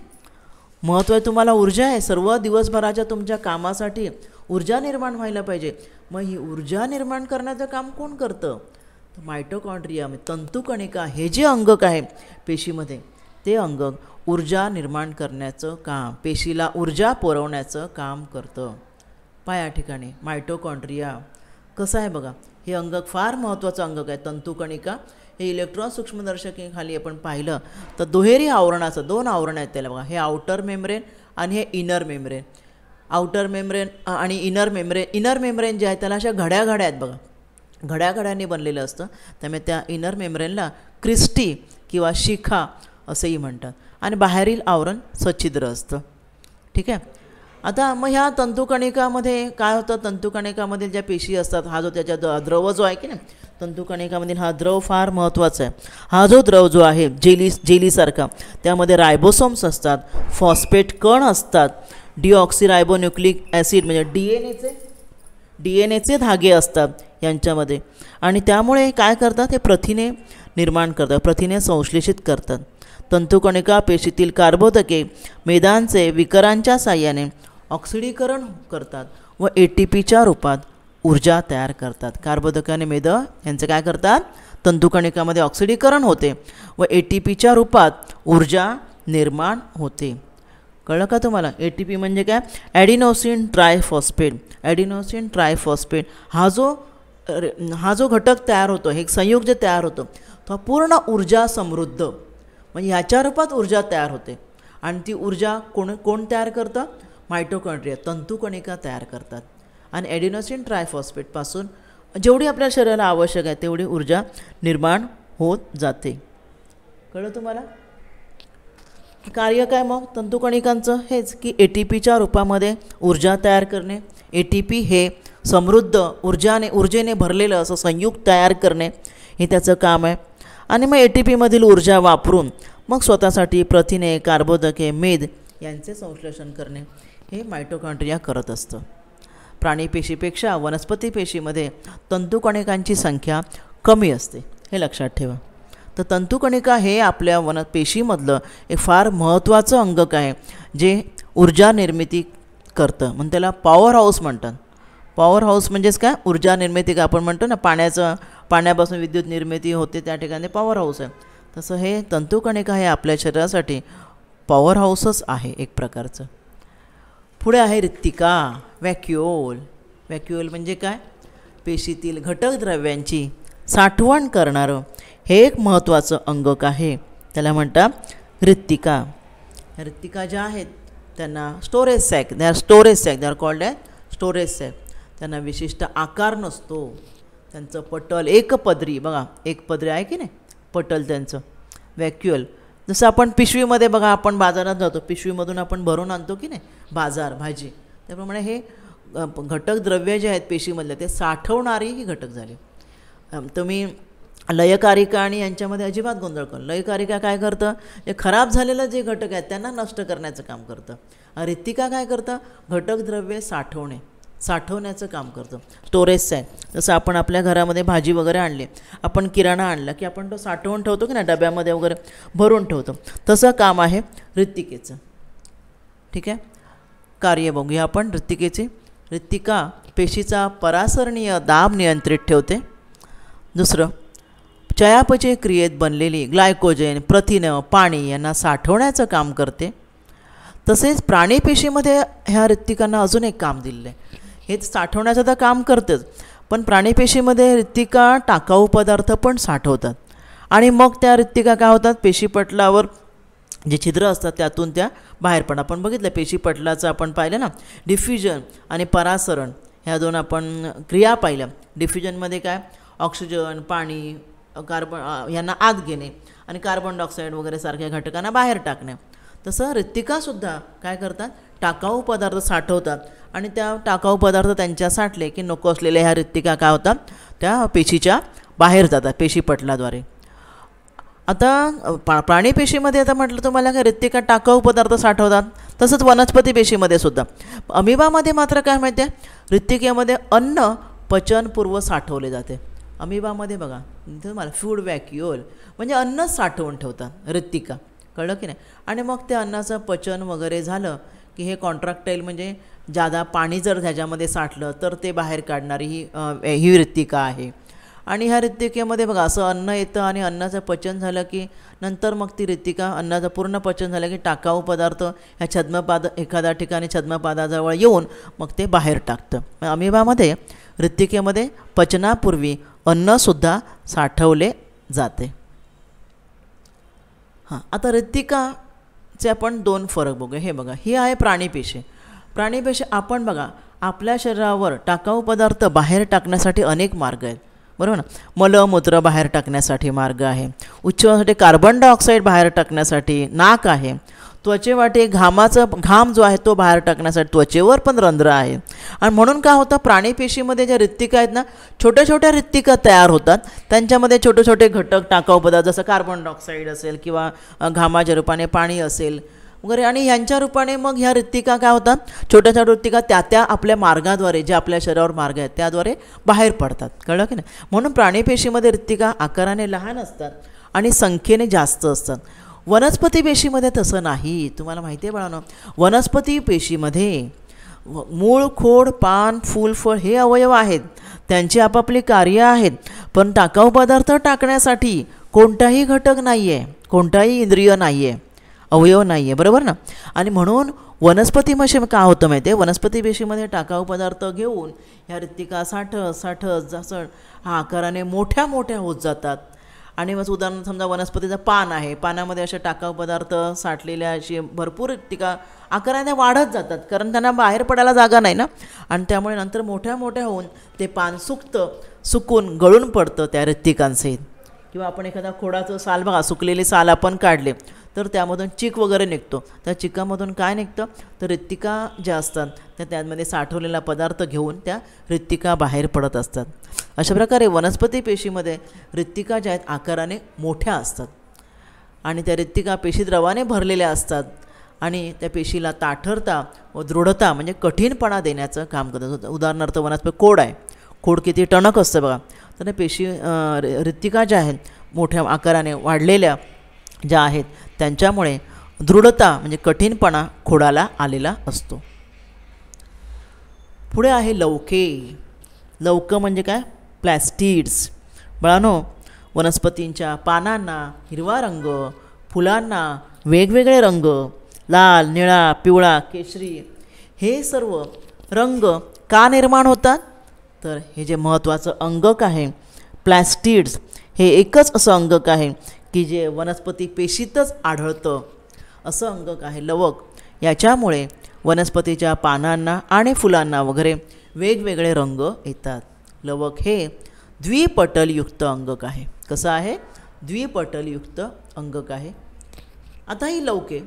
महत्त्व आहे तुम्हाला ऊर्जा आहे, सर्व दिवसभराच्या तुमच्या कामासाठी ऊर्जा निर्माण व्हायला पाहिजे. मग ही ऊर्जा निर्माण करण्याचं काम कोण करतं? मायटोकॉन्ड्रिया, तंतुकणिका हे जे अंगक आहे पेशीमध्ये, ते अंगक ऊर्जा निर्माण करण्याचं काम, पेशीला ऊर्जा पुरवण्याचं काम करतं. या ठिकाणी मायटोकॉन्ड्रिया कसं आहे बघा. हे अंगक फार महत्त्वाचं अंगक आहे. तंतुकणिका हे इलेक्ट्रॉन सूक्ष्मदर्शकाखाली आपण पाहिलं तर दुहेरी आवरणाचं, 2 आवरण आहेत त्याला बघा. हे आउटर मेम्ब्रेन आणि हे इनर मेम्ब्रेन. आउटर मेम्ब्रेन आणि इनर मेम्ब्रेन जे आहे त्याला अशा घड्या आहेत बघा, घड्याघड्यांनी बनलेलं असतं. त्यामुळे त्या इनर मेम्ब्रेनला क्रिस्टी किंवा शिखा असंही म्हणतात. आणि बाहेरील आवरण सच्छिद्र असतं. ठीक आहे. आता मग ह्या तंतुकणिकामध्ये काय होतं, तंतुकणिकामधील ज्या पेशी असतात, हा जो त्याच्या द्रव जो आहे की नाही, तंतुकणिकामधील हा द्रव फार महत्त्वाचा आहे. हा जो द्रव जो आहे जेलीसारखा, त्यामध्ये रायबोसोम्स असतात, फॉस्फेट कण असतात, डिऑक्सिरायबोन्यूक्लिक ॲसिड म्हणजे DNA चे धागे असतात यांच्यामध्ये. आणि त्यामुळे काय करतात, हे प्रथिने निर्माण करतात, प्रथिने संश्लेषित करतात. तंतुकणिका पेशीतील कार्बोदके मेदांचे विकरांच्या साहाय्याने ऑक्सिडीकरण करतात व ATPच्या रूपात ऊर्जा तयार करतात. कार्बोदके आणि मेद यांचं काय करतात, तंतुकणिकामध्ये ऑक्सिडीकरण होते व ATPच्या रूपात ऊर्जा निर्माण होते. कळलं का तुम्हाला? ATP म्हणजे काय, ॲडिनोसिन ट्रायफॉस्फेट. ॲडिनोसिन ट्रायफॉस्फेट हा जो घटक तयार होतो, हे संयुग जे तयार होतं, तो पूर्ण ऊर्जा समृद्ध, म्हणजे ह्याच्या रूपात ऊर्जा तयार होते. आणि ती ऊर्जा कोण तयार करतं? मायटोकॉन्ड्रिया, तंतुकणिका तयार करतात. आणि ॲडिनोसिन ट्रायफॉस्फेटपासून जेवढी आपल्या शरीराला आवश्यक आहे तेवढी ऊर्जा निर्माण होत जाते. कळलं तुम्हाला? कार्य काय मग तंतुकणिकांचं? हेच की ATPच्या रूपामध्ये ऊर्जा तयार करणे. ATP हे समृद्ध ऊर्जेने भरलेलं असं संयुग तयार करणे, हे त्याचं काम आहे. आणि मग ATPमधील ऊर्जा वापरून मग स्वतःसाठी प्रथिने, कार्बोदके, मेद यांचे संश्लेषण करणे, हे मायटोकॉन्ड्रिया करत असतं. प्राणीपेशीपेक्षा वनस्पती पेशीमध्ये तंतुकणिकांची संख्या कमी असते, हे लक्षात ठेवा. तर तंतुकणिका हे आपल्या पेशीमधलं एक फार महत्त्वाचं अंगक आहे जे ऊर्जा निर्मिती करतं. म्हणून त्याला पॉवर हाऊस म्हणतात. पॉवर हाऊस म्हणजेच काय, ऊर्जा निर्मिती. का आपण म्हणतो ना पाण्यापासून विद्युत निर्मिती होते, त्या ठिकाणी पॉवर हाऊस आहे. तसं हे तंतुकणिका हे आपल्या शरीरासाठी पॉवर हाऊसच आहे एक प्रकारचं. पुढे आहे रित्तिका, व्हॅक्युओल. व्हॅक्युओल म्हणजे काय, पेशीतील घटक द्रव्यांची साठवण करणारं हे एक महत्त्वाचं अंगक आहे. त्याला म्हणतात रित्तिका. रित्तिका ज्या आहेत त्यांना storage sac, they are called as storage sac. त्यांना विशिष्ट आकार नसतो. त्यांचं पटल एकपदरी, बघा एकपदरी आहे की नाही पटल त्यांचं. व्हॅक्युअल जसं आपण पिशवीमध्ये बघा, आपण बाजारात जातो, पिशवीमधून आपण भरून आणतो की नाही भाजी, त्याप्रमाणे हे घटक द्रव्य जे आहेत पेशीमधले ते साठवणारी ही घटक झाले. तुम्ही लयकारिका आणि यांच्यामध्ये अजिबात गोंधळ करू. लयकारिका काय करतं, जे खराब झालेलं जे घटक आहेत त्यांना नष्ट करण्याचं काम करतं. रित्तिका काय करतं, घटक द्रव्ये साठवण्याचं काम करतं. स्टोरेजचं आहे. जसं आपण आपल्या घरामध्ये भाजी वगैरे आणली, आपण किराणा आणला की आपण तो साठवून ठेवतो की नाही, डब्यामध्ये वगैरे भरून ठेवतो, तसं काम आहे रित्तिकेचं. ठीक आहे. कार्य बघूया आपण रित्तिकेचे. रित्तिका पेशीचा परासरणीय दाब नियंत्रित ठेवते. दुसरं, चयापचय क्रियेत बनलेली ग्लायकोजेन, प्रथिनं, पाणी यांना साठवण्याचं काम करते. तसेच प्राणीपेशीमध्ये ह्या रित्तिकांना अजून एक काम दिलेलं आहे. हे साठवण्याचं तर काम करतेच, पण प्राणीपेशीमध्ये रित्तिका टाकाऊ पदार्थ पण साठवतात. आणि मग त्या रित्तिका काय होतात, पेशीपटलावर जे छिद्र असतात त्यातून त्या बाहेर पण आपण बघितलं. पेशीपटलाचं आपण पाहिलं ना, डिफ्युजन आणि परासरण ह्या दोन आपण क्रिया पाहिल्या. डिफ्युजनमध्ये काय, ऑक्सिजन, पाणी, कार्बन यांना आत घेणे आणि कार्बन डायऑक्साईड वगैरे सारख्या घटकांना बाहेर टाकणे. तसं रित्तिकासुद्धा काय करतात, टाकाऊ पदार्थ साठवतात आणि त्या टाकाऊ पदार्थ त्यांच्या साठले की नको असलेल्या ह्या रित्तिका काय होतात, त्या पेशीच्या बाहेर जातात पेशीपटलाद्वारे. आता प्राणीपेशीमध्ये आता म्हटलं तुम्हाला काय रित्तिका टाकाऊ पदार्थ साठवतात, तसंच वनस्पती पेशीमध्ये सुद्धा. अमिबामध्ये मात्र काय माहिती आहे, रित्तिकेमध्ये अन्न पचनपूर्व साठवले जाते. अमिबामध्ये बघा तुम्हाला फूड व्हॅक्युअल म्हणजे अन्नच साठवून ठेवतात रित्तिका, कळलं की नाही. आणि मग त्या अन्नाचं पचन वगैरे झालं की हे कॉन्ट्रॅक्टाईल म्हणजे जादा पाणी जर ह्याच्यामध्ये साठलं तर ते बाहेर काढणारी ही रित्तिका आहे. आणि ह्या रित्तिकेमध्ये बघा असं अन्न येतं आणि अन्नाचं पचन झालं की नंतर मग ती रित्तिका अन्नाचं पूर्ण पचन झालं की टाकाऊ पदार्थ ह्या छद्मपाद एखाद्या ठिकाणी छद्मपादाजवळ येऊन मग ते बाहेर टाकतं. अमिबामध्ये रित्तिकेमध्ये पचनापूर्वी अन्नसुद्धा साठवले जाते. हां, आता रित्तिकाचे आपण 2 फरक बघूया. हे बघा, ही आहे प्राणीपेशी. प्राणीपेशी आपण बघा आपल्या शरीरावर टाकाऊ पदार्थ बाहेर टाकण्यासाठी अनेक मार्ग आहेत, बरोबर ना. मलमूत्र बाहेर टाकण्यासाठी मार्ग आहे, उच्चसाठी कार्बन डायऑक्साईड बाहेर टाकण्यासाठी नाक आहे, त्वचेवाटे घाम जो आहे तो बाहेर टाकण्यासाठी त्वचेवर पण रंध्र आहे. आणि म्हणून काय होतं, प्राणीपेशीमध्ये ज्या रित्तिका आहेत ना, छोट्या छोट्या रित्तिका तयार होतात. त्यांच्यामध्ये छोटे छोटे घटक टाकाऊ पदार्थ जसं कार्बन डायऑक्साईड असेल किंवा घामाच्या रूपाने पाणी असेल वगैरे, आणि ह्यांच्या रूपाने मग ह्या रित्तिका काय होतात, छोट्या छोट्या रित्तिका त्या आपल्या मार्गाद्वारे जे आपल्या शरीरावर मार्ग आहेत त्याद्वारे बाहेर पडतात, कळलं की नाही. म्हणून प्राणीपेशीमध्ये रित्तिका आकाराने लहान असतात आणि संख्येने जास्त असतात. वनस्पती पेशीमध्ये तसं नाही. तुम्हाला माहिती आहे बाळांनो, वनस्पती पेशीमध्ये मूळ, खोड, पान, फूल, फळ हे अवयव आहेत, त्यांची आपापली कार्य आहेत. पण टाकाऊ पदार्थ टाकण्यासाठी कोणताही घटक नाही आहे, कोणताही इंद्रिय नाही आहे, अवयव नाही आहे, बरोबर ना. आणि म्हणून वनस्पतीमध्ये काय होतं माहिती आहे, वनस्पती पेशीमध्ये टाकाऊ पदार्थ घेऊन ह्या रित्तिका साठत जसं आकाराने मोठ्या मोठ्या होत जातात. आणि मग उदाहरण समजा वनस्पतीचं पान आहे, पानामध्ये असे टाकाऊ पदार्थ साठलेल्या अशी भरपूर रित्तिका आकाराने वाढत जातात, कारण त्यांना बाहेर पडायला जागा नाही ना. आणि त्यामुळे नंतर मोठ्या मोठ्या होऊन ते पान सुकून गळून पडतं त्या रित्तिकांसहित. किंवा आपण एखादा खोडाचं साल बघा, सुकलेली साल आपण काढले तर त्यामधून चीक वगैरे निघतो. त्या चिकामधून काय निघतं, तर रित्तिका ज्या असतात त्या त्यामध्ये साठवलेला पदार्थ घेऊन त्या रित्तिका बाहेर पडत असतात. अशा प्रकारे वनस्पती पेशीमध्ये रित्तिका ज्या आहेत आकाराने मोठ्या असतात आणि त्या रित्तिका पेशीद्रवाने भरलेल्या असतात आणि त्या पेशीला ताठरता व दृढता म्हणजे कठीणपणा देण्याचं काम करतात. उदाहरणार्थ वनस्पती खोड आहे, खोड किती टणक असतं बघा, तर पेशी रित्तिका ज्या आहेत मोठ्या आकाराने वाढलेल्या ज्या आहेत त्यांच्यामुळे दृढता म्हणजे कठीणपणा खोडाला आलेला असतो. पुढे आहे लवके. लवक म्हणजे काय, प्लॅस्टिड्स. बाळांनो, वनस्पतींच्या पानांना हिरवा रंग, फुलांना वेगवेगळे रंग, लाल, निळा, पिवळा, केशरी, हे सर्व रंग का निर्माण होतात, तर हे जे महत्त्वाचं अंगक आहे प्लॅस्टिड्स, हे एकच असं अंगक आहे की जे वनस्पती पेशीतच आढळतं, असं अंगक आहे लवक. याच्यामुळे वनस्पतीच्या पानांना आणि फुलांना वगैरे वेगवेगळे रंग येतात. लवक हे द्विपटलयुक्त अंगक आहे. कसं आहे, द्विपटलयुक्त अंगक आहे. आता ही लवके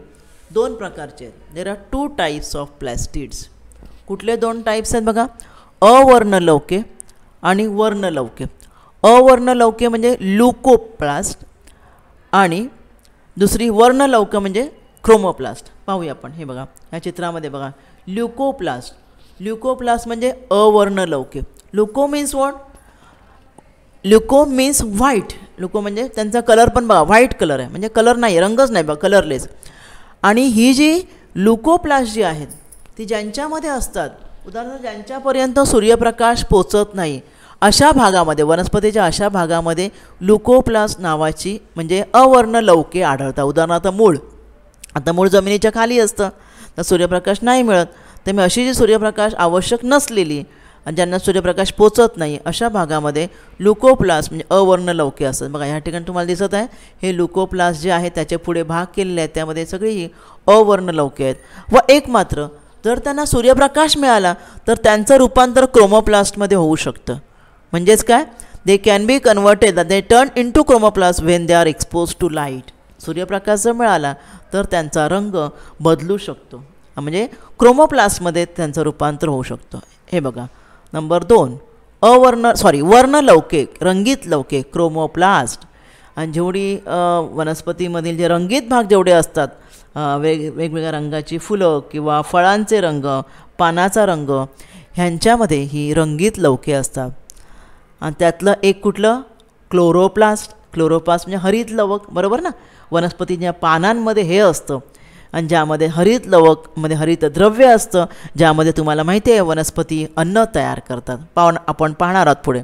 2 प्रकारचे आहेत. There are 2 types of plastids. कुठले 2 टाईप्स आहेत बघा, अवर्ण लवके आणि वर्ण लवके. अवर्ण लवके म्हणजे ल्युकोप्लास्ट आणि दुसरी वर्ण लवके म्हणजे क्रोमोप्लास्ट. पाहूया आपण. हे बघा ह्या चित्रामध्ये बघा, ल्युकोप्लास्ट. ल्युकोप्लास्ट म्हणजे अवर्ण लवके. Leuco means what, leuco means white. Leuco म्हणजे त्यांचा कलर पण बघा व्हाईट कलर आहे, म्हणजे कलर नाही, रंगच नाही बघा, कलरलेस. आणि ही जी ल्युकोप्लास्ट जी आहेत ती ज्यांच्यामध्ये असतात, उदाहरणार्थ ज्यांच्यापर्यंत सूर्यप्रकाश पोचत नाही अशा भागामध्ये, वनस्पतीच्या अशा भागामध्ये ल्युकोप्लास्ट नावाची म्हणजे अवर्ण लवके आढळतात. उदाहरणार्थ मूळ. आता मूळ जमिनीच्या खाली असतं तर सूर्यप्रकाश नाही मिळत, त्यामुळे अशी जी सूर्यप्रकाश आवश्यक नसलेली आणि ज्यांना सूर्यप्रकाश पोचत नाही अशा भागामध्ये ल्युकोप्लास्ट म्हणजे अवर्ण लवके असतात. बघा ह्या ठिकाणी तुम्हाला दिसत आहे हे ल्युकोप्लास्ट जे आहे त्याचे पुढे भाग केलेले आहेत, त्यामध्ये सगळी अवर्ण लवके आहेत. व एक मात्र जर त्यांना सूर्यप्रकाश मिळाला तर त्यांचं रूपांतर क्रोमोप्लास्टमध्ये होऊ शकतं. म्हणजेच काय, they can be converted, they turn in to chromoplast when they are expose to light. सूर्यप्रकाश जर मिळाला तर त्यांचा रंग बदलू शकतो म्हणजे क्रोमोप्लास्टमध्ये त्यांचं रूपांतर होऊ शकतं. हे बघा नंबर 2 वर्णलवके, रंगीत लवके क्रोमोप्लास्ट. आणि जेवढी वनस्पतीमधील जे रंगीत भाग जेवढे असतात, वेगवेगळ्या रंगाची फुलं किंवा फळांचे रंग, पानाचा रंग, ह्यांच्यामध्ये ही रंगीत लवके असतात. आणि त्यातलं एक कुठलं, क्लोरोप्लास्ट. क्लोरोप्लास्ट म्हणजे हरित लवक, बरोबर ना. वनस्पतीच्या पानांमध्ये हे असतं आणि ज्यामध्ये हरित लवकमध्ये हरित द्रव्य असतं, ज्यामध्ये तुम्हाला माहिती आहे वनस्पती अन्न तयार करतात. आपण पाहणार आहोत पुढे.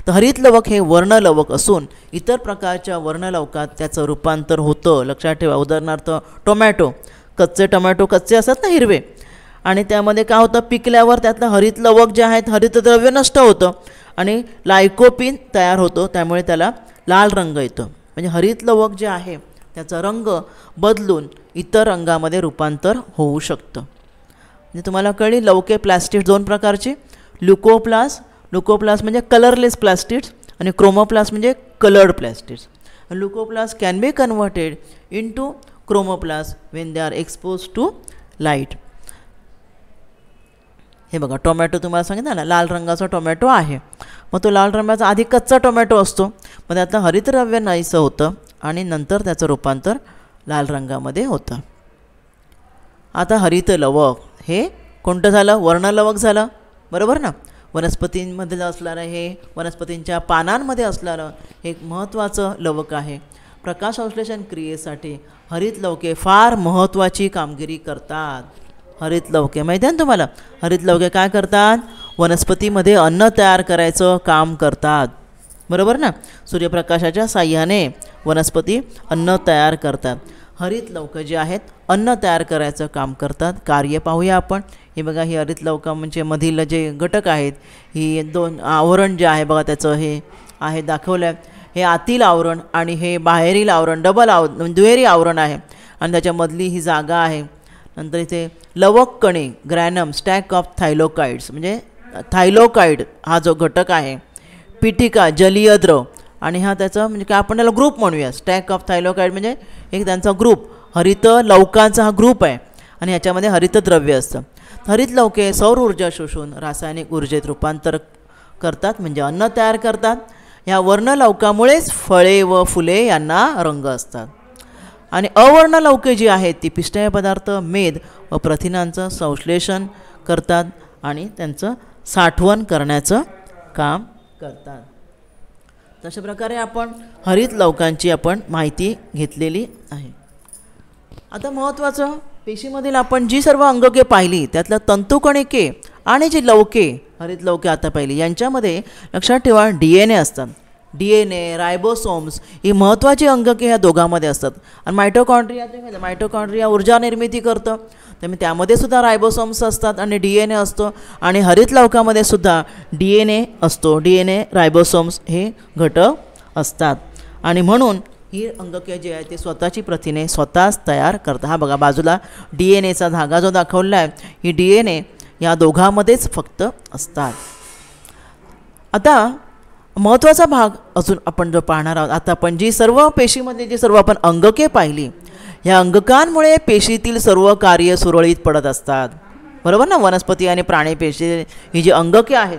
तर हरित लवक हे वर्णलवक असून इतर प्रकारच्या वर्णलवकात त्याचं रूपांतर होतं. लक्षात ठेवा. उदाहरणार्थ टोमॅटो, कच्चे टोमॅटो कच्चे असतात ना, हिरवे, आणि त्यामध्ये काय होतं, पिकल्यावर त्यातलं हरित लवक जे आहेत, हरितद्रव्य नष्ट होतं आणि लायकोपीन तयार होतो, त्यामुळे त्याला लाल रंग येतो. म्हणजे हरित लवक जे आहे त्याचा रंग बदलून इतर रंगामध्ये रूपांतर होऊ शकतं. म्हणजे तुम्हाला कळली. लवके प्लास्टिड्स 2 प्रकारचे, ल्युकोप्लास्ट म्हणजे कलरलेस प्लास्टिड्स आणि क्रोमोप्लास्ट म्हणजे coloured plastids. Leucoplast can be converted into chromoplast when they are expose to light. हे बघा टोमॅटो तुम्हाला सांगितलं ना, लाल रंगाचा टोमॅटो आहे. मग तो लाल रंगाचा आधी कच्चा टोमॅटो असतो, मग त्यातलं हरितद्रव्य नाहीसं होतं आणि नंतर त्याचं रूपांतर लाल रंगामध्ये होतं. आता हरित लवक हे कोणतं झालं, वर्णलवक झालं, बरोबर ना. वनस्पतींमध्ये असणारं हे, वनस्पतींच्या पानांमध्ये असणारं एक महत्त्वाचं लवक आहे. प्रकाश संश्लेषण क्रियेसाठी हरित लवके फार महत्त्वाची कामगिरी करतात. हरित लवके माहिती आहे ना तुम्हाला. हरित लवके काय करतात, वनस्पतीमध्ये अन्न तयार करायचं काम करतात, बरोबर ना. सूर्यप्रकाशाच्या साह्याने वनस्पती अन्न तयार करतात. हरित लवके जे आहेत अन्न तयार करायचं काम करतात. कार्य पाहूया आपण. हे बघा, ही हरित लवका म्हणजे मधील जे घटक आहेत, ही 2 आवरण जे आहे बघा त्याचं हे आहे दाखवलं आहे. हे आतील आवरण आणि हे बाहेरील आवरण, दुहेरी आवरण आहे आणि त्याच्यामधली ही जागा आहे. नंतर इथे लवक कणे, ग्रॅनम, स्टॅक ऑफ थायलोकाइड्स म्हणजे थायलोकाइड हा जो घटक आहे, पिटिका, जलीय द्रव, आणि हा त्याचा म्हणजे काय आपण त्याला ग्रुप म्हणूया. स्टॅक ऑफ थायलोकाइड म्हणजे एक त्यांचा ग्रुप, हरित लवकांचा हा ग्रुप आहे आणि ह्याच्यामध्ये हरितद्रव्य असतं. हरित लवके सौर ऊर्जा शोषून रासायनिक ऊर्जेत रूपांतर करतात, म्हणजे अन्न तयार करतात. ह्या वर्णलवकामुळेच फळे व फुले यांना रंग असतात. आणि अवर्णलवके जी आहेत ती पिष्टमय पदार्थ, मेद व प्रथिनांचं संश्लेषण करतात आणि त्यांचं साठवण करण्याचं काम करतात. तशा प्रकारे आपण हरित लवकांची आपण माहिती घेतलेली आहे. आता महत्त्वाचं, पेशीमधील आपण जी सर्व अंगके पाहिली त्यातलं तंतुकणिके आणि जी लवके, हरित लवके आता पाहिली, यांच्यामध्ये लक्षात ठेवा DNA असतात. DNA, रायबोसोम्स ही महत्त्वाची अंगके ह्या दोघांमध्ये असतात. आणि मायटोकॉन्ड्रिया ऊर्जा निर्मिती करतं, त्यामुळे त्यामध्ये सुद्धा रायबोसोम्स असतात आणि DNA असतो. आणि हरित लवकामध्ये सुद्धा DNA असतो. DNA, रायबोसोम्स हे घटक असतात. आणि म्हणून ही अंगके जी आहे ती स्वतःची प्रथिने स्वतःच तयार करतात. हा बघा बाजूला DNAचा धागा जो दाखवला आहे, ही DNA या दोघांमध्येच फक्त असतात. आता महत्त्वाचा भाग अजून आपण जो पाहणार आहोत. आता आपण जी सर्व पेशीमध्ये जी सर्व आपण अंगके पाहिली, ह्या अंगकांमुळे पेशीतील सर्व कार्य सुरळीत पडत असतात, बरोबर ना. वनस्पती आणि प्राणी पेशी ही जी अंगके आहेत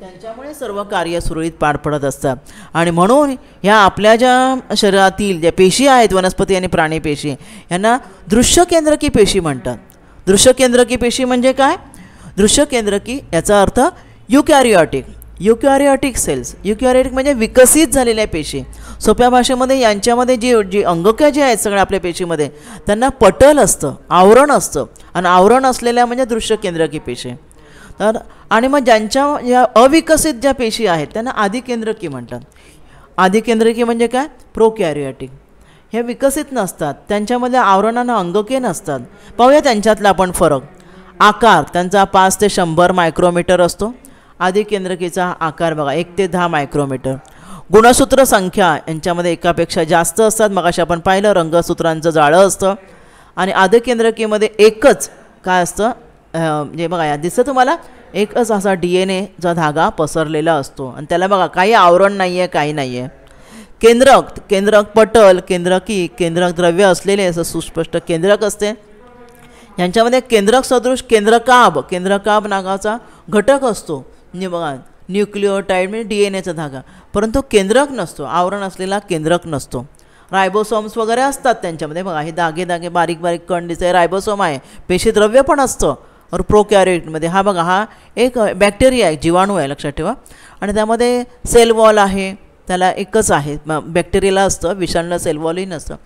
त्यांच्यामुळे सर्व कार्य सुरळीत पार पडत असतात. आणि म्हणून ह्या आपल्या ज्या शरीरातील ज्या पेशी आहेत, वनस्पती आणि प्राणी पेशी, यांना दृश्य केंद्रकी पेशी म्हणतात. दृश्य केंद्रकी पेशी म्हणजे काय, दृश्य केंद्रकी याचा अर्थ युकॅरियोटिक सेल्स. युकॅरियोटिक म्हणजे विकसित झालेल्या पेशी. सोप्या भाषेमध्ये यांच्यामध्ये जी अंगके जे आहेत सगळ्या आपल्या पेशीमध्ये, त्यांना पटल असतं, आवरण असतं, आणि आवरण असलेल्या म्हणजे दृश्य केंद्रकी पेशी. तर आणि मग ज्यांच्या या अविकसित ज्या पेशी आहेत त्यांना आदिकेंद्रकी म्हणतात. आदिकेंद्रकी म्हणजे काय, प्रोकॅरियोटिक. हे विकसित नसतात, त्यांच्यामध्ये आवरणानं अंगके नसतात. पाहूया त्यांच्यातला आपण फरक. आकार त्यांचा 5 ते 100 मायक्रोमीटर असतो. आदिकेंद्रकीचा आकार बघा 1 ते 10 मायक्रोमीटर. गुणसूत्र संख्या यांच्यामध्ये एकापेक्षा जास्त असतात. मगाशी आपण पाहिलं रंगसूत्रांचं जाळं असतं. आणि आदिकेंद्रकीमध्ये एकच काय असतं, म्हणजे बघा या दिसतं तुम्हाला, एकच असा DNAचा धागा पसरलेला असतो आणि त्याला बघा काही आवरण नाही आहे, काही नाही आहे. केंद्रक पटल, केंद्रक द्रव्य असलेले असं सुस्पष्ट केंद्रक असते. यांच्यामध्ये केंद्रक सदृश केंद्रकाभ नावाचा घटक असतो. बघा न्यूक्लिओटाईड म्हणजे DNA धागा, परंतु केंद्रक नसतो, आवरण असलेला केंद्रक नसतो. रायबोसोम्स वगैरे असतात त्यांच्यामध्ये. बघा हे दागे बारीक कण दिसते, रायबोसोम आहे. पेशीद्रव्य पण असतं. और प्रोकॅरियोटमध्ये हा बघा हा एक बॅक्टेरिया आहे, जीवाणू आहे लक्षात ठेवा. आणि त्यामध्ये सेल वॉल आहे, त्याला एकच आहे. बॅक्टेरियाला असतं, विषाणूला सेल वॉलही नसतं.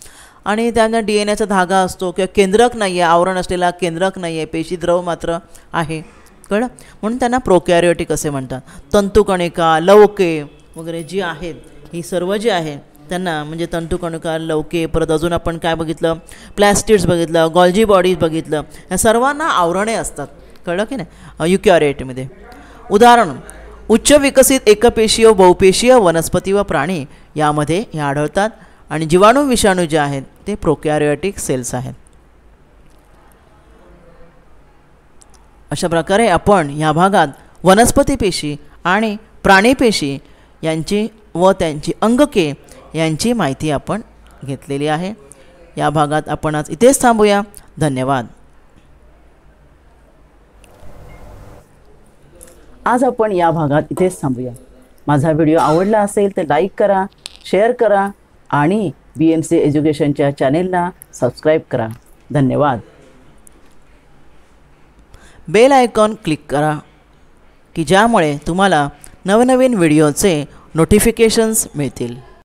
आणि त्यांना DNA धागा असतो किंवा केंद्रक नाही आहे, आवरण असलेला केंद्रक नाही आहे, पेशीद्रव मात्र आहे. कळलं? म्हणून त्यांना प्रोकॅरियोटिक असे म्हणतात. तंतुकणिका, लवके वगैरे जी आहेत, ही सर्व जी आहे त्यांना म्हणजे तंतुकणिका, लवके, परत अजून आपण काय बघितलं, प्लॅस्टिड्स बघितलं, गॉल्जी बॉडीज बघितलं, या सर्वांना आवरणे असतात. कळलं की नाही युकॅरियोटमध्ये. उदाहरण उच्च विकसित एकपेशीय बहुपेशीय वनस्पती व प्राणी यामध्ये हे आढळतात. आणि जीवाणू विषाणू जे आहेत ते प्रोकॅरियोटिक सेल्स आहेत. अशा प्रकारे आपण ह्या भागात वनस्पती पेशी आणि प्राणीपेशी यांची व त्यांची अंगके यांची माहिती आपण घेतलेली आहे. या भागात आपण आज इथेच थांबूया. धन्यवाद. आज आपण या भागात इथेच थांबूया. माझा व्हिडिओ आवडला असेल तर लाईक करा, शेअर करा आणि BMC एज्युकेशनच्या चॅनेलला सबस्क्राईब करा. धन्यवाद. बेल आयकॉन क्लिक करा की ज्यामुळे तुम्हाला नवनवीन व्हिडिओचे नोटिफिकेशन्स मिळतील.